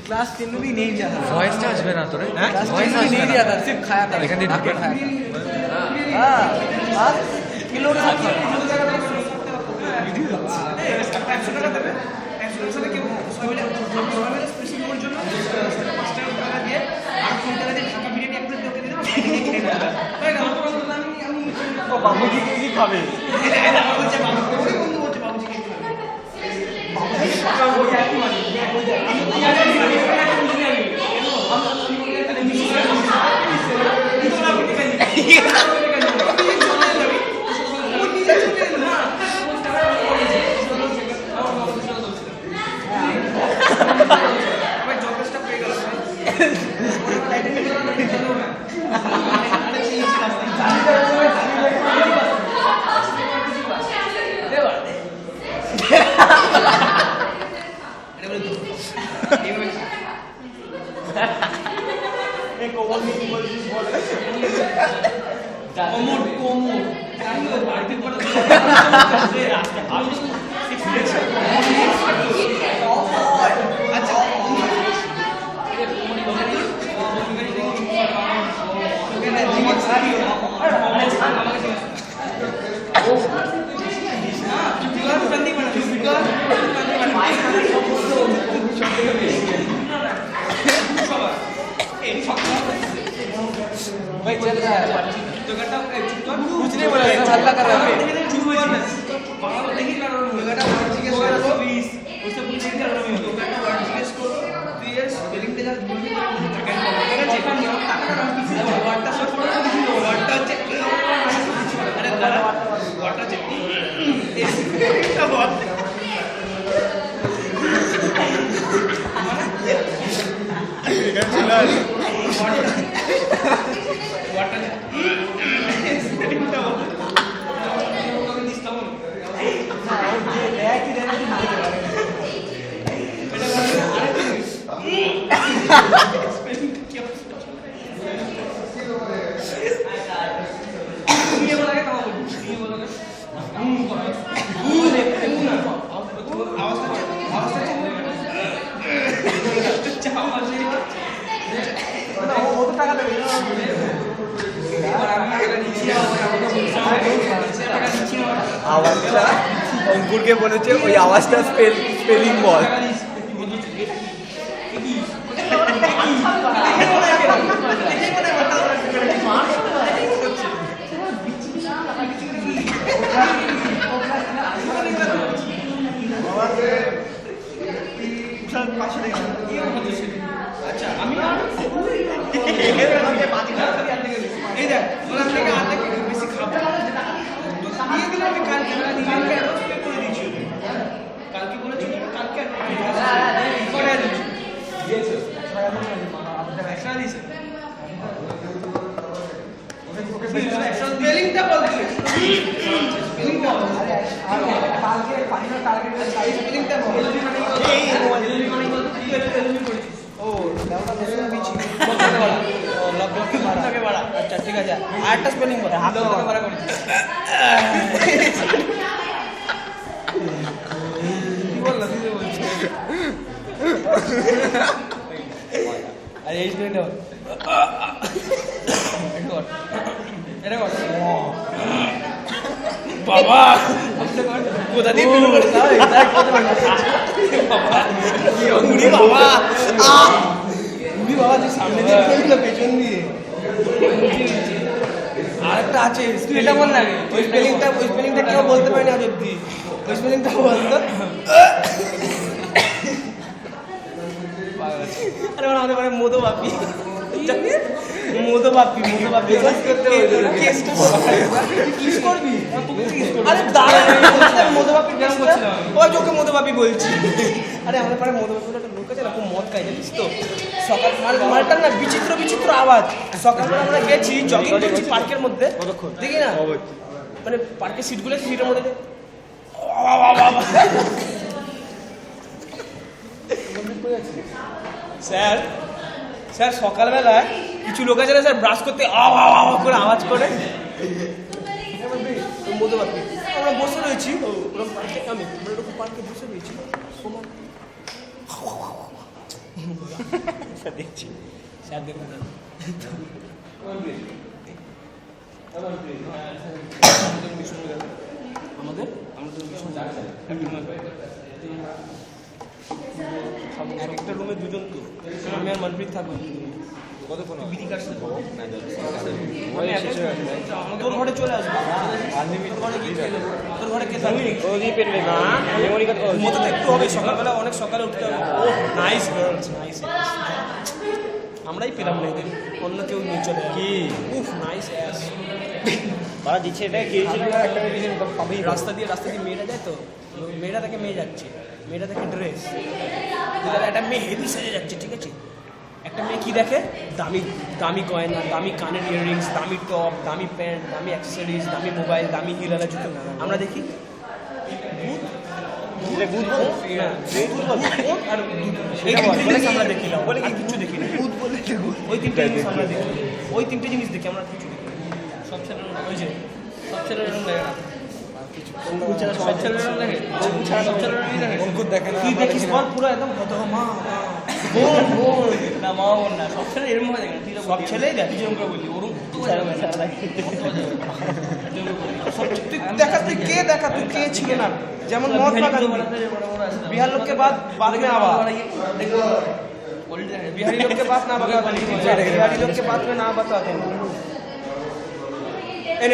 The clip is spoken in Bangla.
क्लास 3 में भी नहीं दिया था वॉइस टा আসবে না তোরে वॉइस नहीं दिया था सिर्फ खाया था এখান দিয়ে ঢুকে खाया हां আর কিলো না ভিডিও যাচ্ছে 100 টাকা দেবে 100 টাকা কি সবাই মিলে স্পেশাল ওর জন্য 5 টাকা দিয়ে আর 4 টাকা দিয়ে ঢাকা বিরিয়ানি একটা দিয়ে দিতে হবে তাই না আমি বাবুজি কি খাবে আমার বলছে বাবুজি বন্ধু বলছে বাবুজি কি খাবে বাবুজি কি মানে आवाजটা অঙ্কুরকে বলেছে ওই আওয়াজটা স্পেলিং বল আচ্ছা আমি এই দেখ ওখান থেকে আর্ধেক বেশি খাবো দিয়ে দিলে আমি কালকে অ্যাডভান্স পে করে দিয়েছি কালকে বলেছিল কালকে করে দিয়েছি এক্সট্রা দিয়েছে স্পেলিংটা বলতে স্পেলিংটা কালকে ফাইনাল টার্গেট স্পেলিংটা বল ও দাওটা বসে বিচি কত বড় লক লক মারা আচ্ছা ঠিক আছে আরেকটা স্পেলিং বল হাত ধরে করেছিস কি বললা তুই বলছিস আরে এই স্পেলিংটা এটা কর বাবা কোথা দিয়ে শুরু করছ দেখ কত বাবা উড়ি বাবা উড়ি বাবা যে সামনে দিয়ে ফেললো পেছন দিয়ে আরেকটা আছে এটা বল না ওই স্পেলিংটা কেউ বলতে পারে না আজ অব্দি ওই স্পেলিংটা বলতো আরে মানে আমাদের মানে মধুবাপি মধুবাপি কিস করবি আরে দাঁড়া মধুবাপি ওই তোকে মধুবাপি বলছি আরে আমাদের পাড়ায় মধুবাপি একটা লোক আছে না খুব মদ খাই জানিস তো সকাল মালটার না বিচিত্র বিচিত্র আওয়াজ সকালবেলা আমরা গেছি জগিং করছি পার্কের মধ্যে দেখি না মানে পার্কের সিটগুলো সিটের মধ্যে স্যার স্যার সকালবেলায় কিছু লোক আছে না স্যার ব্রাশ করতে করে আওয়াজ করে মধুবাপি আমরা বসে রয়েছি ওরকম পার্কে আমি ওরকম পার্কে বসে রয়েছি স্যার দেখছি স্যার দেখুন আমাদের একটা রুমে দুজন তো আমি আর মনপ্রীত থাকবো কতক্ষণ বিড়ি কাটছে তোর ঘরে চলে আসবো তোর ঘরে কে থাকবে মতো দেখতে হবে সকালবেলা অনেক সকালে উঠতে হবে নাইস গার্লস নাইস আমরাই পেলাম না এদের অন্য কেউ নিয়ে চলে কি উফ নাইস অ্যাস বাড়া দিচ্ছে এটা গিয়েছিল একটা রাস্তা দিয়ে মেয়েরা যায় তো মেয়েরা থেকে মেয়ে যাচ্ছে মেয়েটা দেখে ড্রেস একটা মেয়ে হেভি সেজে যাচ্ছে ঠিক আছে একটা মেয়ে কি দেখে দামি দামি গয়না দামি কানের ইয়াররিংস দামি টপ দামি প্যান্ট দামি অ্যাক্সেসরিজ দামি মোবাইল দামি হিরালা জুতো আমরা দেখি আমরা দেখি না বলে কিছু দেখি না ওই তিনটে জিনিস আমরা দেখি ওই তিনটে জিনিস দেখি আমরা কিছু দেখি সব ছেলে ওই যে সব ছেলে লাগে না তুই দেখিস বল পুরো একদম সব ছেলেই দেখ বলি ওরকম দেখা তুই কে দেখা তুই কে ছিল না যেমন মদ বাগান बिहार लोग के बाद में आवा बिहारी लोग के बात ना बताते बिहारी लोग के बात में ना बताते এই